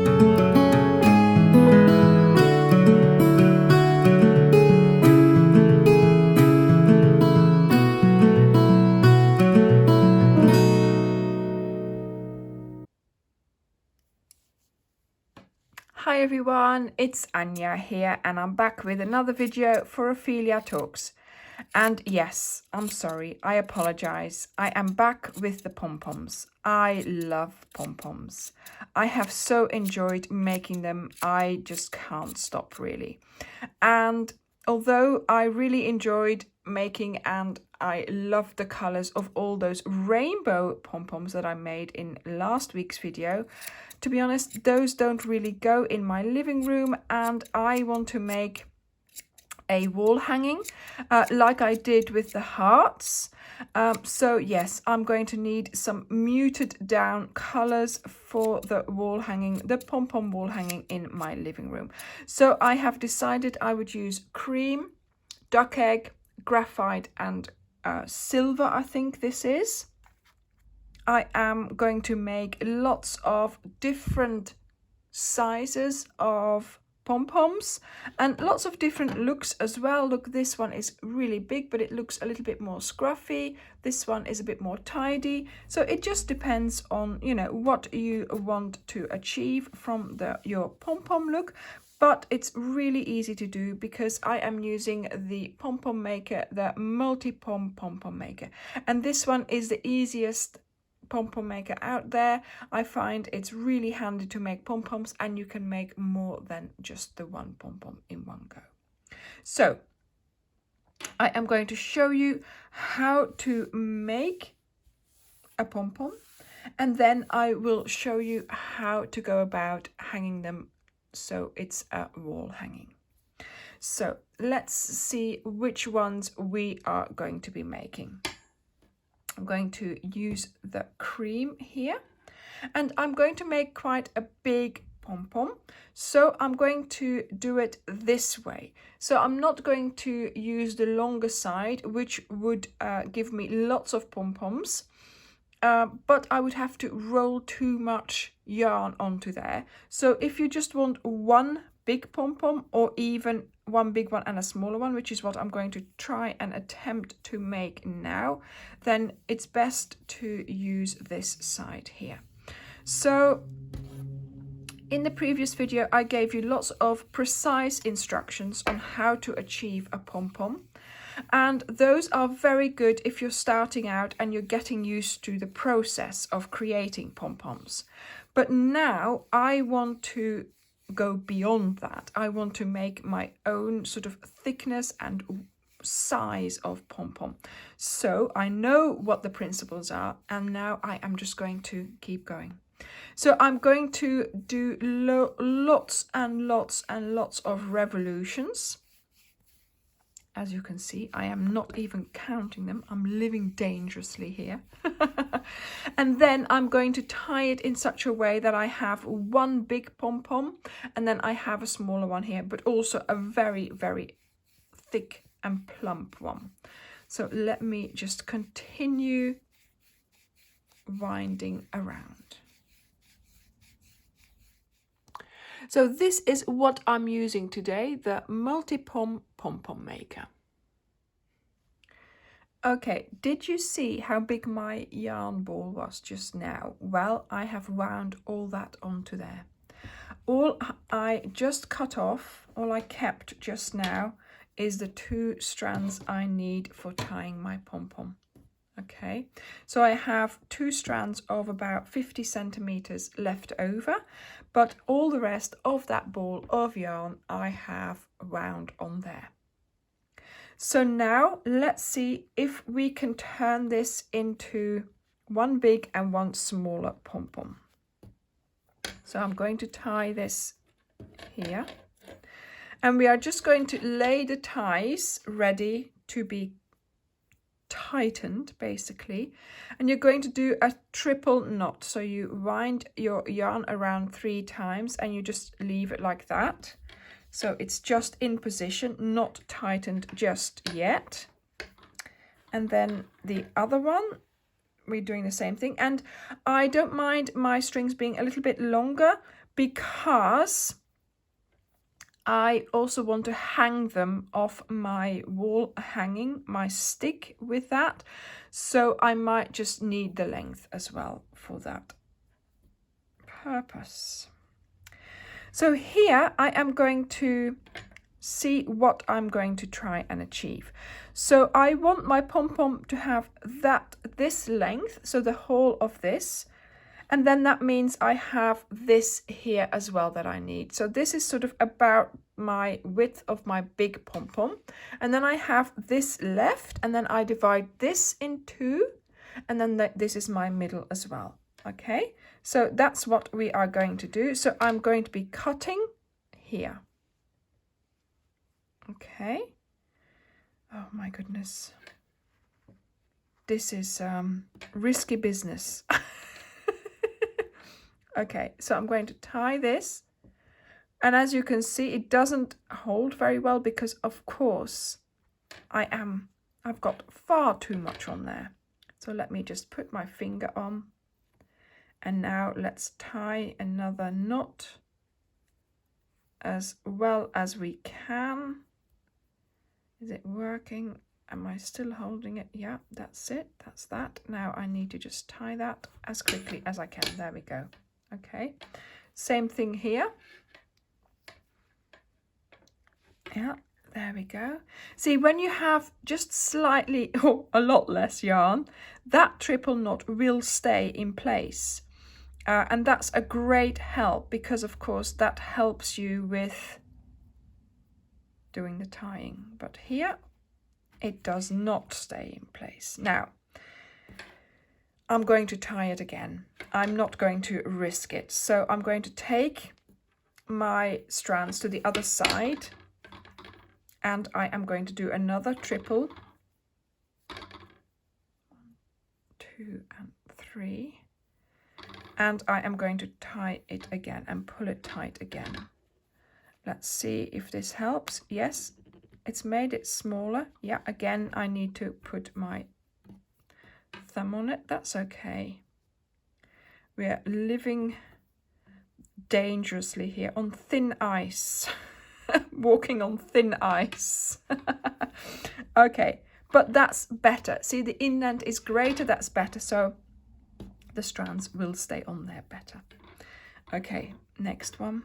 Hi everyone, it's Anja here and I'm back with another video for Ophelia Talks. And yes, I'm sorry, I apologize. I am back with the pom-poms. I love pom-poms. I have so enjoyed making them, I just can't stop really. And although I really enjoyed making and I love the colors of all those rainbow pom-poms that I made in last week's video, to be honest, those don't really go in my living room and I want to make a wall hanging like I did with the hearts. So yes, I'm going to need some muted down colors for the wall hanging, the pom-pom wall hanging in my living room. So I have decided I would use cream, duck egg, graphite and silver, I think this is. I am going to make lots of different sizes of pom-poms and lots of different looks as well. Look, this one is really big, but it looks a little bit more scruffy. This one is a bit more tidy. So it just depends on, you know, what you want to achieve from your pom-pom look. But it's really easy to do because I am using the pom-pom maker, the multi-pom pom-pom maker. And this one is the easiest pom-pom maker out there. I find it's really handy to make pom-poms and you can make more than just the one pom-pom in one go. So I am going to show you how to make a pom-pom and then I will show you how to go about hanging them so it's a wall hanging. So let's see which ones we are going to be making. I'm going to use the cream here and I'm going to make quite a big pom-pom. So I'm going to do it this way. So I'm not going to use the longer side, which would give me lots of pom-poms. But I would have to roll too much yarn onto there. So if you just want one big pom-pom or even one big one and a smaller one, which is what I'm going to try and attempt to make now, then it's best to use this side here. So in the previous video, I gave you lots of precise instructions on how to achieve a pom-pom. And those are very good if you're starting out and you're getting used to the process of creating pom-poms. But now I want to go beyond that. I want to make my own sort of thickness and size of pom-pom. So I know what the principles are and now I am just going to keep going. So I'm going to do lots and lots and lots of revolutions. As you can see, I am not even counting them. I'm living dangerously here. And then I'm going to tie it in such a way that I have one big pom-pom and then I have a smaller one here, but also a very, very thick and plump one. So let me just continue winding around. So this is what I'm using today, the multi-pom pom-pom maker. Okay, did you see how big my yarn ball was just now? Well, I have wound all that onto there. All I just cut off, all I kept just now is the 2 strands I need for tying my pom-pom. Okay, so I have 2 strands of about 50 centimeters left over, but all the rest of that ball of yarn I have wound on there. So now let's see if we can turn this into one big and one smaller pom-pom. So I'm going to tie this here and we are just going to lay the ties ready to be tightened basically, and you're going to do a triple knot. So you wind your yarn around 3 times and you just leave it like that. So it's just in position, not tightened just yet. And then the other one, we're doing the same thing. And I don't mind my strings being a little bit longer, because I also want to hang them off my wall hanging, my stick with that. So I might just need the length as well for that purpose. So here I am going to see what I'm going to try and achieve. So I want my pom-pom to have this length, so the whole of this, and then that means I have this here as well that I need. So this is sort of about my width of my big pom-pom, and then I have this left, and then I divide this in two, and then this is my middle as well. Okay, so that's what we are going to do. So I'm going to be cutting here. Okay. Oh my goodness. This is risky business. Okay, so I'm going to tie this. And as you can see, it doesn't hold very well because, of course, I've got far too much on there. So let me just put my finger on. And now let's tie another knot as well as we can. Is it working? Am I still holding it? Yeah, that's it. That's that. Now I need to just tie that as quickly as I can. There we go. Okay. Same thing here. Yeah, there we go. See, when you have just slightly or a lot less yarn, that triple knot will stay in place. And that's a great help because, of course, that helps you with doing the tying. But here, it does not stay in place. Now, I'm going to tie it again. I'm not going to risk it. So I'm going to take my strands to the other side, and I am going to do another triple. 1, 2, and 3. And I am going to tie it again and pull it tight again. Let's see if this helps. Yes, it's made it smaller. Yeah, again, I need to put my thumb on it. That's okay. We are living dangerously here on thin ice. Walking on thin ice. Okay, but that's better. See, the indent is greater, that's better. So the strands will stay on there better. Okay, next one.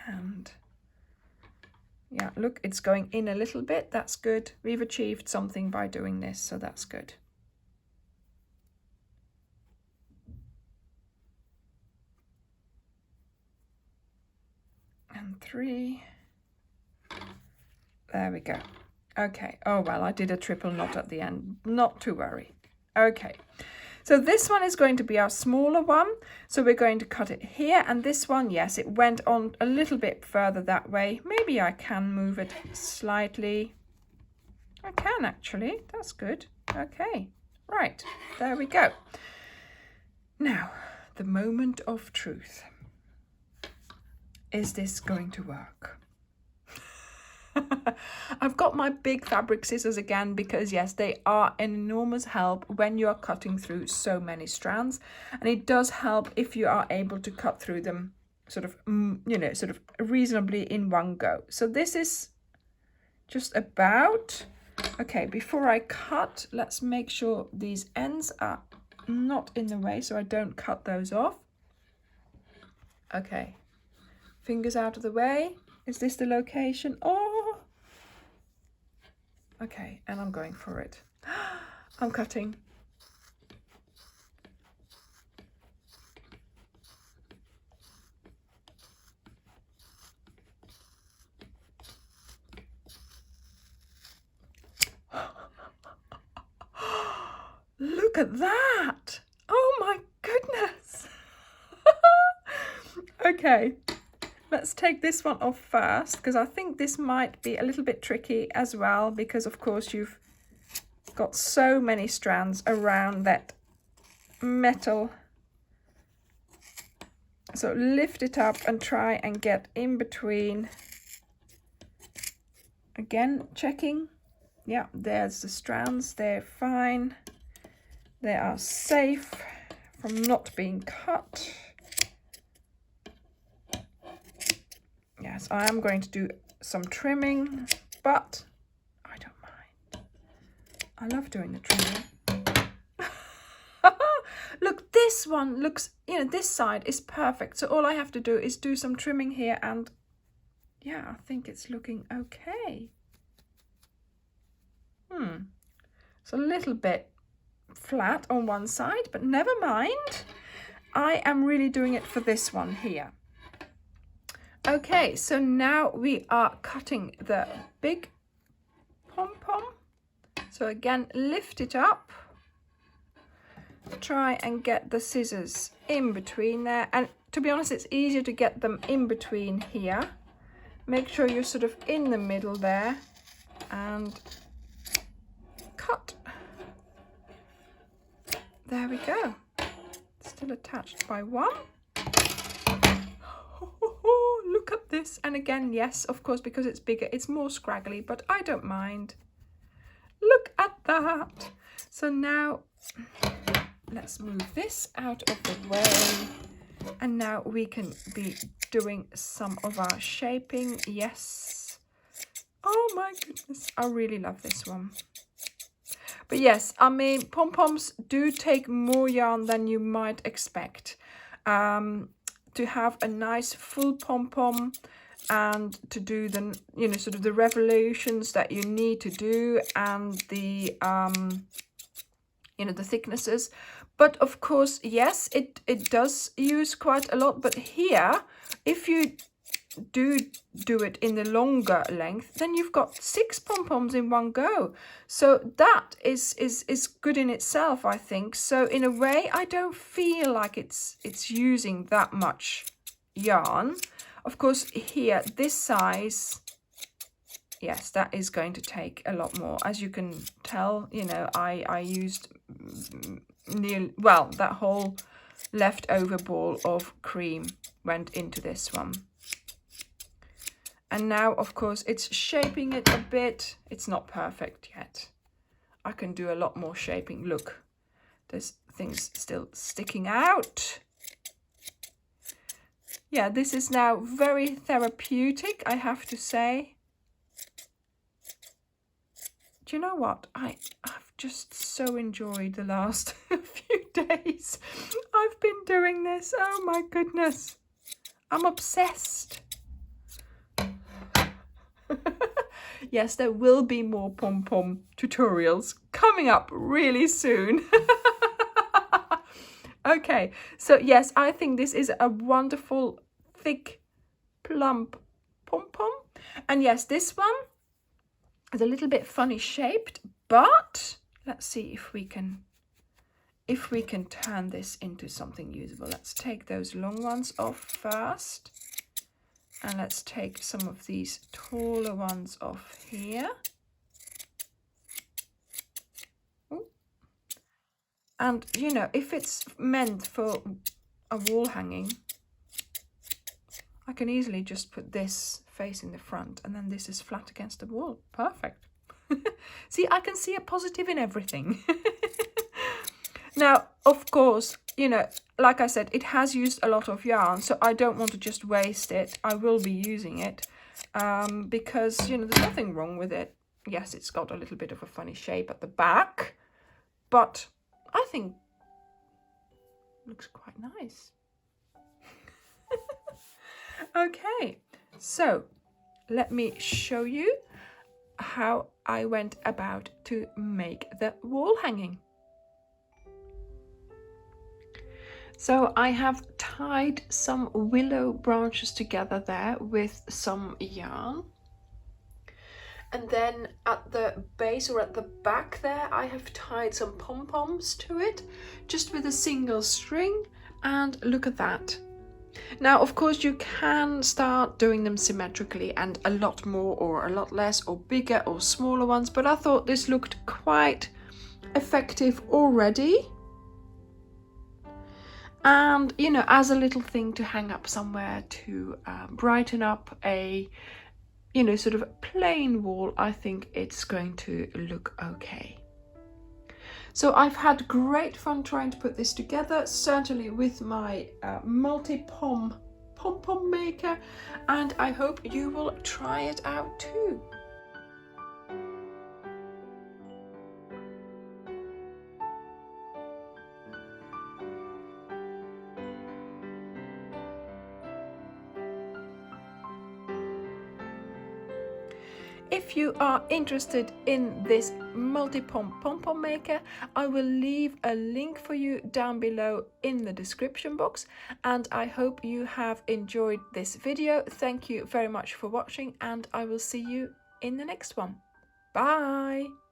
And yeah, look, it's going in a little bit. That's good. We've achieved something by doing this, so that's good. And 3. There we go. Okay. Oh, well, I did a triple knot at the end. Not to worry. Okay. So this one is going to be our smaller one. So we're going to cut it here. And this one, yes, it went on a little bit further that way. Maybe I can move it slightly. I can actually. That's good. Okay. Right. There we go. Now, the moment of truth. Is this going to work? I've got my big fabric scissors again because, yes, they are an enormous help when you are cutting through so many strands. And it does help if you are able to cut through them sort of, sort of reasonably in one go. So this is just about... Okay, before I cut, let's make sure these ends are not in the way so I don't cut those off. Okay. Fingers out of the way. Is this the location? Oh! Okay, and I'm going for it. I'm cutting. Look at that! Oh my goodness! Okay. Let's take this one off first, because I think this might be a little bit tricky as well, because of course you've got so many strands around that metal. So lift it up and try and get in between. Again, checking. Yeah, there's the strands, they're fine. They are safe from not being cut. Yes, I am going to do some trimming, but I don't mind. I love doing the trimming. Look, this one looks, you know, this side is perfect. So all I have to do is do some trimming here, and yeah, I think it's looking okay. It's a little bit flat on one side, but never mind. I am really doing it for this one here. Okay, so now we are cutting the big pom-pom. So again, lift it up. Try and get the scissors in between there. And to be honest, it's easier to get them in between here. Make sure you're sort of in the middle there. And cut. There we go. Still attached by one. Look at this. And again, yes, of course, because it's bigger, it's more scraggly, but I don't mind. Look at that. So now let's move this out of the way. And now we can be doing some of our shaping. Yes. Oh my goodness. I really love this one. But yes, I mean, pom-poms do take more yarn than you might expect. To have a nice full pom-pom and to do the, you know, sort of the revolutions that you need to do, and the, you know, the thicknesses. But of course, yes, it does use quite a lot. But here, if you do it in the longer length, then you've got 6 pom-poms in one go. So that is good in itself, I think. So in a way, I don't feel like it's using that much yarn. Of course, here, this size, yes, that is going to take a lot more. As you can tell, you know, I used nearly, well, that whole leftover ball of cream went into this one. And now, of course, it's shaping it a bit. It's not perfect yet. I can do a lot more shaping. Look, there's things still sticking out. Yeah, this is now very therapeutic, I have to say. Do you know what? I've just so enjoyed the last few days. I've been doing this. Oh my goodness. I'm obsessed. Yes, there will be more pom-pom tutorials coming up really soon. Okay, so yes, I think this is a wonderful, thick, plump pom-pom. And yes, this one is a little bit funny shaped, but let's see if we can turn this into something usable. Let's take those long ones off first. And let's take some of these taller ones off here. Ooh. And, you know, if it's meant for a wall hanging, I can easily just put this facing the front, and then this is flat against the wall. Perfect. See, I can see a positive in everything. Now, of course, you know, like I said, it has used a lot of yarn, so I don't want to just waste it. I will be using it because, you know, there's nothing wrong with it. Yes, it's got a little bit of a funny shape at the back, but I think it looks quite nice. Okay, so let me show you how I went about to make the wall hanging. So I have tied some willow branches together there with some yarn. And then at the base or at the back there, I have tied some pom-poms to it, just with a single string. And look at that. Now, of course, you can start doing them symmetrically and a lot more or a lot less or bigger or smaller ones. But I thought this looked quite effective already. And, you know, as a little thing to hang up somewhere to brighten up a sort of plain wall, I think it's going to look okay. So I've had great fun trying to put this together, certainly with my multi-pom pom-pom maker, and I hope you will try it out too. If you are interested in this multi-pom pom-pom maker, I will leave a link for you down below in the description box, and I hope you have enjoyed this video. Thank you very much for watching, and I will see you in the next one. Bye!